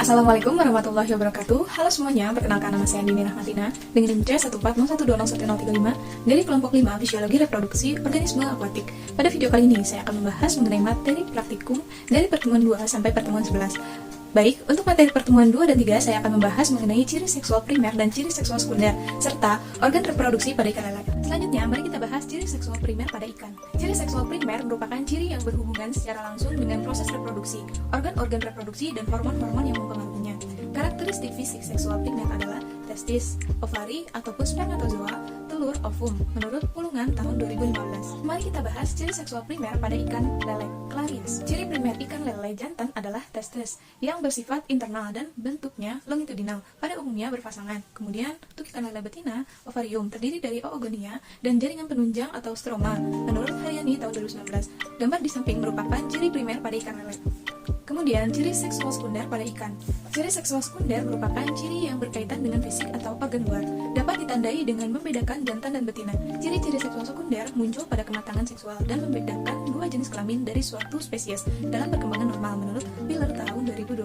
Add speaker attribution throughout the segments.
Speaker 1: Assalamualaikum warahmatullahi wabarakatuh. Halo semuanya, perkenalkan nama saya Dini Rahmatina dengan NIM C1401201035 dari kelompok 5 Fisiologi Reproduksi Organisme Akuatik. Pada video kali ini saya akan membahas mengenai materi praktikum dari pertemuan 2 sampai pertemuan 11. Baik, untuk materi pertemuan 2 dan 3 saya akan membahas mengenai ciri seksual primer dan ciri seksual sekunder serta organ reproduksi pada ikan lele. Selanjutnya, mari kita bahas ciri seksual primer pada ikan. Ciri seksual primer merupakan ciri yang berhubungan secara langsung dengan proses reproduksi, organ-organ reproduksi, dan hormon-hormon yang mempengaruhinya. Karakteristik fisik seksual primer adalah testis, ovari, ataupun spermatozoa, telur, ovum, menurut Pulungan tahun 2015. Mari kita bahas ciri seksual primer pada ikan lele, Clarias. Ciri primer ikan lele jantan adalah testis, yang bersifat internal dan bentuknya longitudinal, pada umumnya berpasangan. Kemudian, untuk ikan lele betina, ovarium terdiri dari oogonia dan jaringan penunjang atau stroma, menurut Haryani tahun 2019. Gambar di samping merupakan ciri primer pada ikan lele. Kemudian, ciri seksual sekunder pada ikan. Ciri seksual sekunder merupakan ciri yang berkaitan dengan fisik atau organ luar. Dapat ditandai dengan membedakan jantan dan betina. Ciri-ciri seksual sekunder muncul pada kematangan seksual dan membedakan dua jenis kelamin dari suatu spesies dalam perkembangan normal menurut Miller tahun 2020.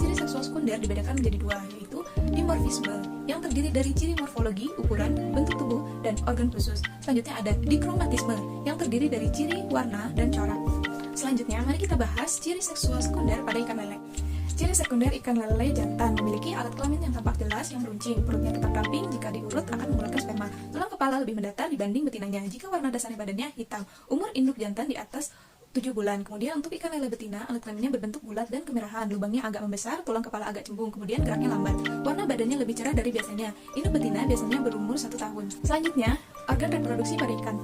Speaker 1: Ciri seksual sekunder dibedakan menjadi dua, yaitu dimorfisme, yang terdiri dari ciri morfologi, ukuran, bentuk tubuh, dan organ khusus. Selanjutnya ada dikromatisme, yang terdiri dari ciri, warna, dan corak. Selanjutnya, mari kita bahas ciri seksual sekunder pada ikan lele. Ciri sekunder ikan lele jantan memiliki alat kelamin yang tampak jelas yang runcing, perutnya tetap ramping, jika diurut akan mengeluarkan sperma. Tulang kepala lebih mendatar dibanding betinanya, jika warna dasarnya badannya hitam. Umur induk jantan di atas 7 bulan. Kemudian untuk ikan lele betina, alat kelaminnya berbentuk bulat dan kemerahan, lubangnya agak membesar, tulang kepala agak cembung, kemudian geraknya lambat. Warna badannya lebih cerah dari biasanya. Induk betina biasanya berumur 1 tahun. Selanjutnya, organ reproduksi pada ikan.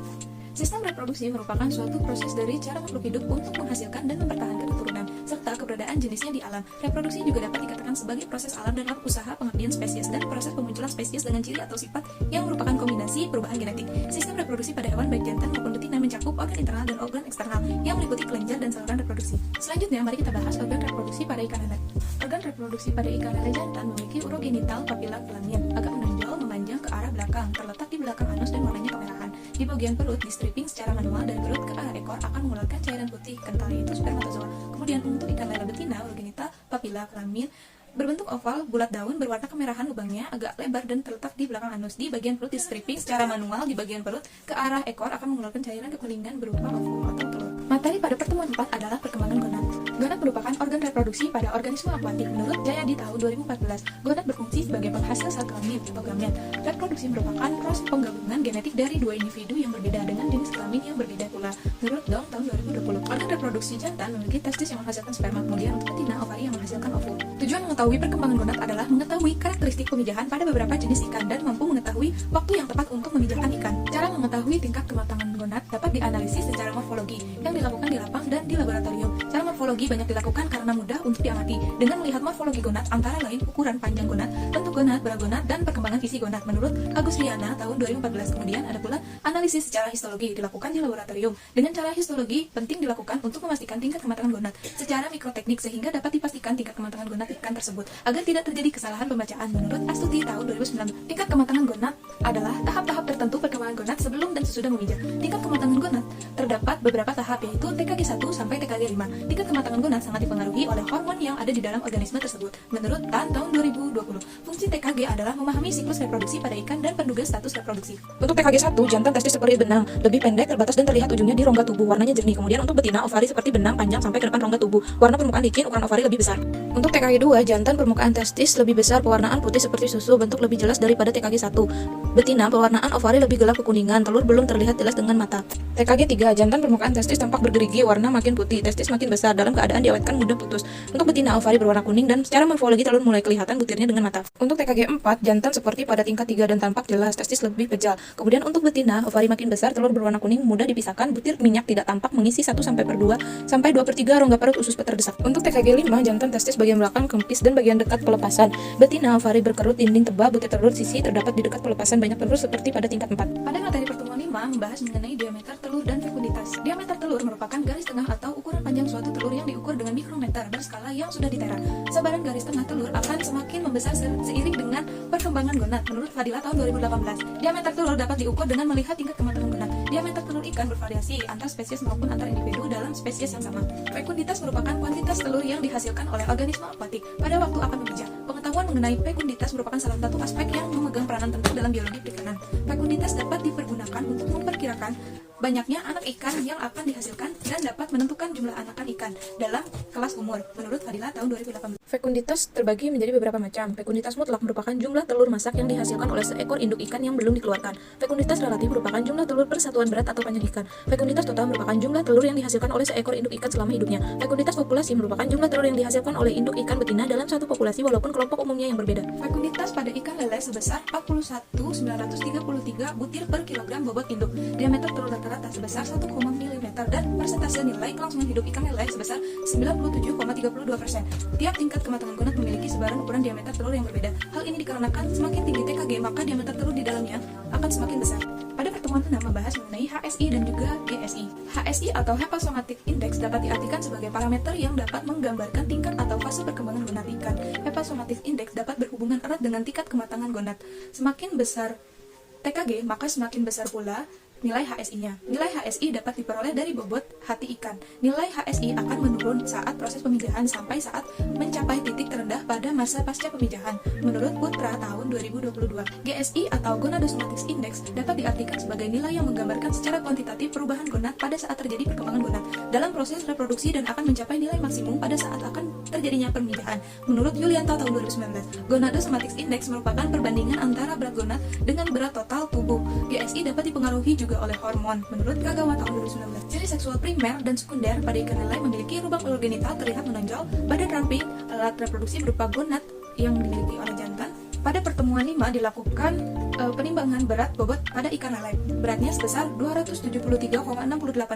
Speaker 1: Sistem reproduksi merupakan suatu proses dari cara makhluk hidup untuk menghasilkan dan mempertahankan keturunan, serta keberadaan jenisnya di alam. Reproduksi juga dapat dikatakan sebagai proses alam dalam usaha pengabdian spesies dan proses pemunculan spesies dengan ciri atau sifat yang merupakan kombinasi perubahan genetik. Sistem reproduksi pada hewan baik jantan maupun betina mencakup organ internal dan organ eksternal yang meliputi kelenjar dan saluran reproduksi. Selanjutnya, mari kita bahas organ reproduksi pada ikan lele. Organ reproduksi pada ikan lele jantan memiliki urogenital papila kelamin, agak menonjol memanjang ke arah belakang, terletak di belakang anus dan warnanya kemerahan. Di bagian perut, di stripping secara manual dan perut ke arah ekor akan mengeluarkan cairan putih kental, yaitu spermatozoa. Kemudian untuk ikan lele betina, urogenital papila kelamin berbentuk oval, bulat daun, berwarna kemerahan, lubangnya agak lebar dan terletak di belakang anus. Di bagian perut, di stripping secara manual di bagian perut ke arah ekor akan mengeluarkan cairan kekuningan berupa ovum atau telur. Materi pada pertemuan 4 adalah perkembangan gonad. Gonad merupakan organ reproduksi pada organisme akuatik. Menurut Jayadi tahun 2014, gonad berfungsi sebagai penghasil sel kelamin atau gamet. Reproduksi merupakan proses penggabungan genetik dari dua individu yang berbeda dengan jenis kelamin yang berbeda pula. Menurut Dong tahun 2020, organ reproduksi jantan memiliki testis yang menghasilkan sperma, kemudian untuk betina, ovari yang menghasilkan ovum. Tujuan mengetahui perkembangan gonad adalah mengetahui karakteristik pemijahan pada beberapa jenis ikan dan mampu mengetahui waktu yang tepat untuk memijahkan ikan. Cara mengetahui tingkat kematangan gonad dapat dianalisis secara morfologi yang dilakukan di lapang dan di laboratorium. Cara morfologi banyak dilakukan karena mudah untuk diamati dengan melihat morfologi gonad antara lain ukuran panjang gonad, bentuk gonad, berat gonad, dan perkembangan visi gonad menurut Agus Liana tahun 2014. Kemudian ada pula analisis secara histologi dilakukan di laboratorium. Dengan cara histologi penting dilakukan untuk memastikan tingkat kematangan gonad secara mikroteknik sehingga dapat dipastikan tingkat kematangan gonad ikan tersebut agar tidak terjadi kesalahan pembacaan. Menurut Astuti tahun 2009, tingkat kematangan gonad adalah tahap-tahap tertentu perkembangan gonad sebelum dan sesudah memijah. Tingkat kematangan gonad terdapat beberapa tahap, yaitu TKG 1 sampai TKG 5. Tingkat kematangan gonad sangat dipengaruhi oleh hormon yang ada di dalam organisme tersebut. Menurut Tan tahun 2020, fungsi TKG adalah memahami siklus reproduksi pada ikan dan menduga status reproduksi. Untuk TKG 1, jantan testis seperti benang, lebih pendek, terbatas dan terlihat ujungnya di rongga tubuh, warnanya jernih. Kemudian untuk betina, ovari seperti benang panjang sampai ke depan rongga tubuh, warna permukaan licin, ukuran ovari lebih besar. Untuk TKG 2, jantan permukaan testis lebih besar, pewarnaan putih seperti susu, bentuk lebih jelas daripada TKG 1. Betina, pewarnaan ovari lebih gelap kekuningan, telur belum terlihat jelas dengan mata. TKG 3, jantan permukaan testis tampak bergerigi, warna makin putih, testis makin besar, dalam keadaan diawetkan mudah putus. Untuk betina, ovari berwarna kuning dan secara morfologi telur mulai kelihatan butirnya dengan mata. Untuk TKG 4, jantan seperti pada tingkat 3 dan tampak jelas, testis lebih pejal. Kemudian untuk betina, ovari makin besar, telur berwarna kuning, mudah dipisahkan, butir minyak tidak tampak, mengisi 1/2 sampai 2/3 rongga perut usus terdesak. Untuk TKG 5, jantan testis bagian belakang kempis dan bagian dekat pelepasan. Betina, ovari berkerut, dinding tebal, butir telur sisi terdapat di dekat pelepasan, banyak telur seperti pada tingkat 4. Pada materi pertemuan 5 membahas mengenai diameter telur dan fekunditas. Diameter telur merupakan garis tengah atau ukuran panjang suatu telur yang diukur dengan mikrometer berskala yang sudah ditera. Sebaran garis tengah telur akan semakin membesar seiring dengan perkembangan gonad. Menurut Fadila tahun 2018, diameter telur dapat diukur dengan melihat tingkat kematangan gonad. Diameter telur ikan bervariasi antar spesies maupun antar individu dalam spesies yang sama. Fekunditas merupakan kuantitas telur yang dihasilkan oleh organisme akuatik pada waktu akan memijah. Pengetahuan mengenai fekunditas merupakan salah satu aspek yang memegang peranan penting dalam biologi perikanan. Fekunditas dapat dipergunakan untuk memperkirakan banyaknya anak ikan yang akan dihasilkan dan dapat menentukan jumlah anakan ikan dalam kelas umur, menurut Fadila tahun 2018. Fekunditas terbagi menjadi beberapa macam. Fekunditas mutlak merupakan jumlah telur masak yang dihasilkan oleh seekor induk ikan yang belum dikeluarkan. Fekunditas relatif merupakan jumlah telur per satuan berat atau panjang ikan. Fekunditas total merupakan jumlah telur yang dihasilkan oleh seekor induk ikan selama hidupnya. Fekunditas populasi merupakan jumlah telur yang dihasilkan oleh induk ikan betina dalam satu populasi walaupun kelompok umumnya yang berbeda. Fekunditas pada ikan lele sebesar 41.933 butir per kilogram bobot induk. Diameter telur rata-rata sebesar 1, mm dan persentase nilai kelangsungan hidup ikan lele sebesar 97,32%. Tiap tingkat kematangan gonat memiliki sebaran ukuran diameter telur yang berbeda. Hal ini dikarenakan semakin tinggi TKG maka diameter telur di dalamnya akan semakin besar. Pada pertemuan 6 membahas mengenai HSI dan juga GSI. HSI atau Hepatosomatic Index dapat diartikan sebagai parameter yang dapat menggambarkan tingkat atau fase perkembangan gonat ikan. Hepatosomatic Index dapat berhubungan erat dengan tingkat kematangan gonat. Semakin besar TKG, maka semakin besar pula nilai HSI-nya. Nilai HSI dapat diperoleh dari bobot hati ikan. Nilai HSI akan menurun saat proses pemijahan sampai saat mencapai titik terendah pada masa pasca pemijahan, menurut Putra tahun 2022. GSI atau Gonadosomatics Index dapat diartikan sebagai nilai yang menggambarkan secara kuantitatif perubahan gonad pada saat terjadi perkembangan gonad dalam proses reproduksi dan akan mencapai nilai maksimum pada saat akan terjadinya pemijahan, menurut Yulianto tahun 2019. Gonadosomatics Index merupakan perbandingan antara berat gonad dengan berat total tubuh. GSI dapat dipengaruhi juga oleh hormon, menurut Kagawa tahun 2019. Ciri seksual primer dan sekunder pada ikan lele memiliki lubang telur genital terlihat menonjol, badan ramping, alat reproduksi berupa gonad yang dimiliki oleh jantan. Pada pertemuan 5 dilakukan penimbangan berat bobot pada ikan lele. Beratnya sebesar 273,68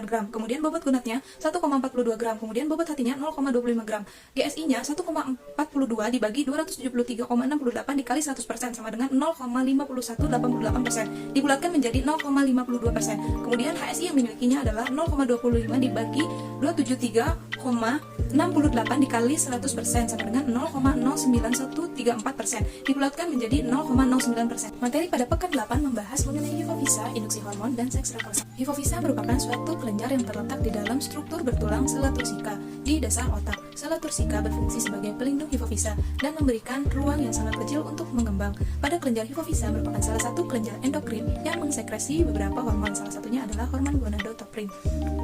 Speaker 1: gram, kemudian bobot gonadnya 1,42 gram, kemudian bobot hatinya 0,25 gram. GSI-nya 1,42 dibagi 273,68 dikali 100% sama dengan 0,5188%. Dibulatkan menjadi 0,52%. Kemudian HSI yang dimilikinya adalah 0,25 dibagi 273,68 dikali 100% sama dengan 0,09134%. Dibulatkan menjadi 0,09%. Materi pada pekan 8 membahas mengenai hipofisa, induksi hormon, dan seks reversal. Hipofisa merupakan suatu kelenjar yang terletak di dalam struktur bertulang sela tursika di dasar otak. Sela tursika berfungsi sebagai pelindung hipofisa dan memberikan ruang yang sangat kecil untuk mengembang. Pada kelenjar hipofisa merupakan salah satu kelenjar endokrin yang mensekresi beberapa hormon, salah satunya adalah hormon gonadotropin.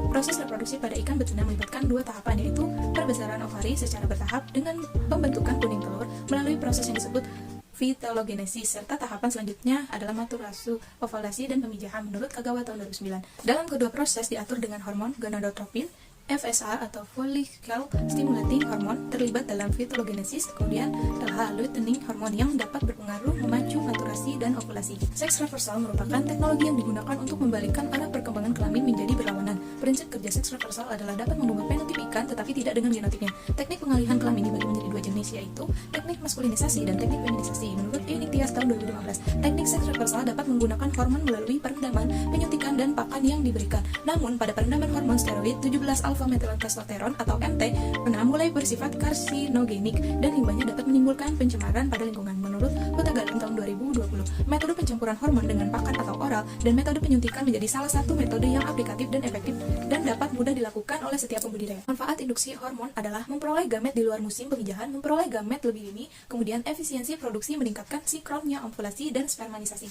Speaker 1: Proses reproduksi pada ikan betina melibatkan dua tahapan, yaitu perbesaran ovari secara bertahap dengan pembentukan kuning telur melalui proses yang disebut vitellogenesis, serta tahapan selanjutnya adalah maturasi, ovalasi, dan pemijahan, menurut Kagawa tahun 2009. Dalam kedua proses diatur dengan hormon gonadotropin, FSH atau follicle stimulating hormone terlibat dalam vitellogenesis, kemudian LH luteinizing hormone yang dapat berpengaruh memacu maturasi dan ovulasi. Seks reversal merupakan teknologi yang digunakan untuk membalikkan arah perkembangan kelamin menjadi berlawanan. Prinsip kerja seks reversal adalah dapat mengubah fenotip ikan tetapi tidak dengan genotipnya. Teknik pengalihan kelamin dibagi menjadi dua jenis, yaitu teknik maskulinisasi dan teknik feminisasi. Menurut Eunike tahun 2015, teknik seks reversal dapat menggunakan hormon melalui perendaman, penyuntikan, dan pakan yang diberikan. Namun pada perendaman hormon steroid 17 alpha methyltestosteron atau MT pernah mulai bersifat karsinogenik dan limbahnya dapat menimbulkan pencemaran pada lingkungan, menurut Hutagalung tahun 2020. Metode pencampuran hormon dengan pakan atau oral dan metode penyuntikan menjadi salah satu metode yang aplikatif dan efektif dan dapat mudah dilakukan oleh setiap pembudidaya. Manfaat induksi hormon adalah memperoleh gamet di luar musim pemijahan, memperoleh gamet lebih dini, kemudian efisiensi produksi, meningkatkan sinkronnya ovulasi dan spermanisasi.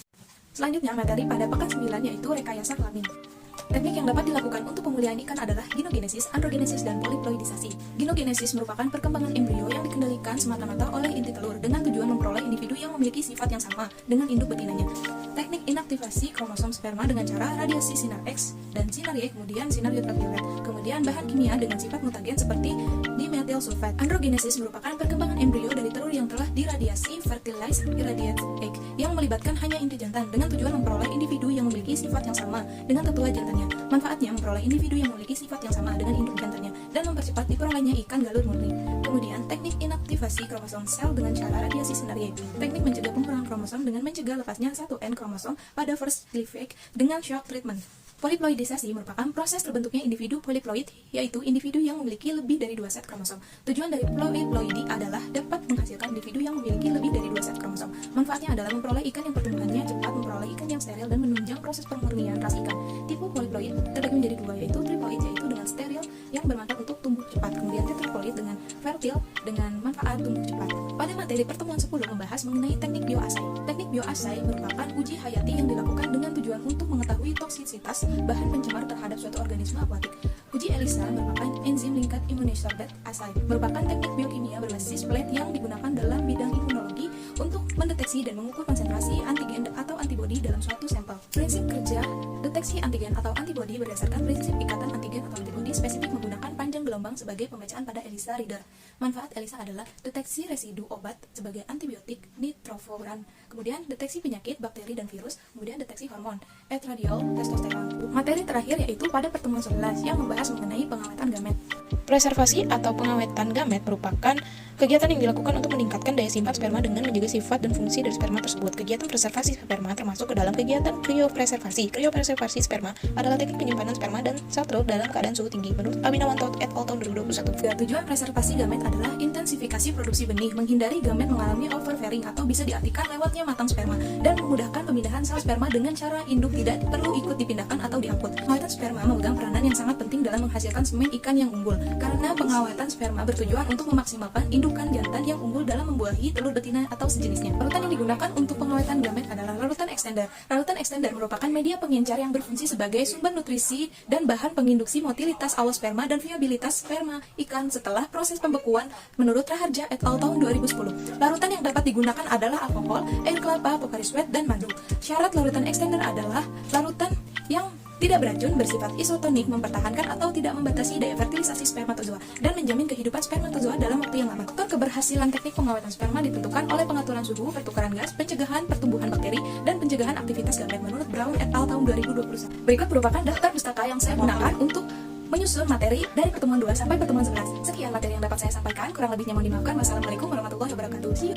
Speaker 1: Selanjutnya materi pada pekan 9 yaitu rekayasa kelamin. Teknik yang dapat dilakukan untuk pemulihan ikan adalah ginogenesis, androgenesis, dan poliploidisasi. Ginogenesis merupakan perkembangan embrio yang dikendalikan semata-mata oleh inti telur dengan tujuan memperoleh individu yang memiliki sifat yang sama dengan induk betinanya. Teknik inaktivasi kromosom sperma dengan cara radiasi sinar X dan sinar Y, kemudian sinar ultraviolet, kemudian bahan kimia dengan sifat mutagen seperti dimethyl sulfat. Androgenesis merupakan perkembangan embrio dari telur yang telah diradiasi fertilized irradiated egg yang melibatkan hanya inti jantan dengan tujuan memperoleh individu yang memiliki sifat yang sama dengan tetua jantannya. Manfaatnya memperoleh individu yang memiliki sifat yang sama dengan induk jantannya dan mempercepat diperolehnya ikan galur murni. Kemudian teknik inaktivasi kromosom sel dengan cara radiasi sinar Y. Teknik mencegah pengurangan kromosom dengan mencegah lepasnya 1N kromosom pada first cleavage dengan shock treatment. Poliploidisasi merupakan proses terbentuknya individu poliploid, yaitu individu yang memiliki lebih dari 2 set kromosom. Tujuan dari poliploidi adalah dapat menghasilkan individu yang memiliki lebih dari 2 set kromosom. Manfaatnya adalah memperoleh ikan yang pertumbuhannya cepat, memperoleh ikan yang steril, dan menunjang proses pemurnian ras ikan. Tipe Pada materi pertemuan 10 membahas mengenai teknik bioasai. Teknik bioasai merupakan uji hayati yang dilakukan dengan tujuan untuk mengetahui toksisitas bahan pencemar terhadap suatu organisme akuatik. Uji ELISA merupakan enzim linked immunosorbate assay, merupakan teknik biokimia berbasis plate yang digunakan dalam bidang imunologi untuk mendeteksi dan mengukur konsentrasi antigen atau antibodi dalam suatu sampel. Prinsip kerja deteksi antigen atau antibodi berdasarkan prinsip ikatan antigen atau antibodi spesifik menggunakan panjang gelombang sebagai pembacaan pada ELISA reader. Manfaat ELISA adalah deteksi residu obat sebagai antibiotik nitrofuran, kemudian deteksi penyakit, bakteri dan virus, kemudian deteksi hormon, estradiol, testosteron. Materi terakhir yaitu pada pertemuan 11 yang membahas mengenai pengawetan gamet. Preservasi atau pengawetan gamet merupakan kegiatan yang dilakukan untuk meningkatkan daya simpan sperma dengan menjaga sifat dan fungsi dari sperma tersebut. Kegiatan preservasi sperma termasuk ke dalam kegiatan kriopreservasi. Kriopreservasi sperma adalah teknik penyimpanan sperma dan sel telur dalam keadaan suhu tinggi menurut Abhinawanto et al. Tahun 2021. Tujuan preservasi gamet adalah intensifikasi produksi benih, menghindari gamet mengalami overfairing atau bisa diartikan lewatnya matang sperma, dan memudahkan pemindahan sel sperma dengan cara induk tidak perlu ikut dipindahkan atau diangkut. Pengawetan sperma memegang peranan yang sangat penting dalam menghasilkan semen ikan yang unggul, karena pengawetan sperma bertujuan untuk memaksimalkan indukan jantan yang unggul dalam membuahi telur betina atau sejenisnya. Larutan yang digunakan untuk pengawetan gamet adalah larutan extender. Larutan extender merupakan media pengencer yang berfungsi sebagai sumber nutrisi dan bahan penginduksi motilitas awal sperma dan viabilitas sperma ikan setelah proses pembekuan menurut Raharja et al. Tahun 2010. Larutan yang dapat digunakan adalah alkohol, air kelapa, Pocari Sweat, dan madu. Syarat larutan extender adalah larutan yang tidak beracun, bersifat isotonik, mempertahankan atau tidak membatasi daya fertilisasi spermatozoa, dan menjamin kehidupan spermatozoa dalam waktu yang lama. Faktor keberhasilan teknik pengawetan sperma ditentukan oleh pengaturan suhu, pertukaran gas, pencegahan pertumbuhan bakteri, dan pencegahan aktivitas gamet menurut Brown et al. Tahun 2021. Berikut merupakan daftar pustaka yang saya gunakan untuk menyusun materi dari pertemuan 2 sampai pertemuan 11. Sekian materi yang dapat saya sampaikan, kurang lebihnya mohon dimaafkan. Wassalamualaikum warahmatullahi wabarakatuh. See you.